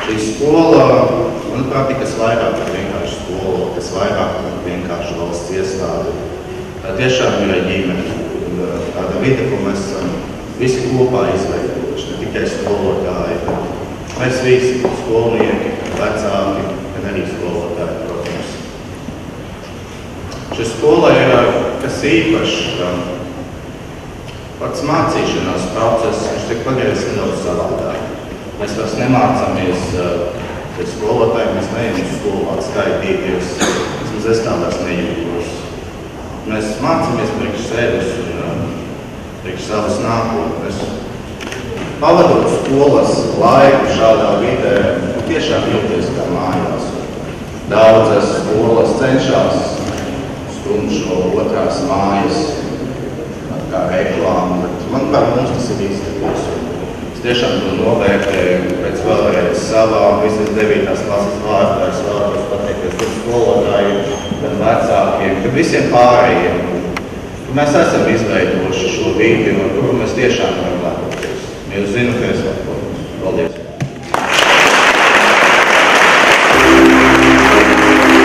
Šī skola, manuprāt, kas vairāk ir vienkārši skola, kas vairāk ir vienkārši valsts iestāde. Tā tiešām ir ģimene. Tāda vide, ko mēs visi kopā izveidojuši, ne tikai skolotāji, bet mēs visi, skolnieki, vecāki, un arī skolotāji, protams. Šī skola ir kas īpašs, pats mācīšanās process, viņš tiek padarīts nedaudz savādāk. Mēs vairs nemācāmies pēc skolotāji, mēs neejam uz skolu atskaitīties, vismaz es tādās nejūtos. Mēs mācāmies priekš sevis un priekš savas nākotnes. Pavadot skolas laiku šādā vidē, tiešām jūties kā mājās. Daudzas skolas cenšas stumt šo otrās mājas, kā reklāmu, bet manuprāt, mums tas ir izdevies. Es tiešām to novērtēju pēc vēlreiz savām, visas 9. klases vārdā, es vēlētos pateikties gan skolotājiem, gan vecākiem, gan visiem pārējiem. Mēs esam izveidojuši šo vidi, no kuru mēs tiešām varam lepoties. Es zinu, ka es lepoju.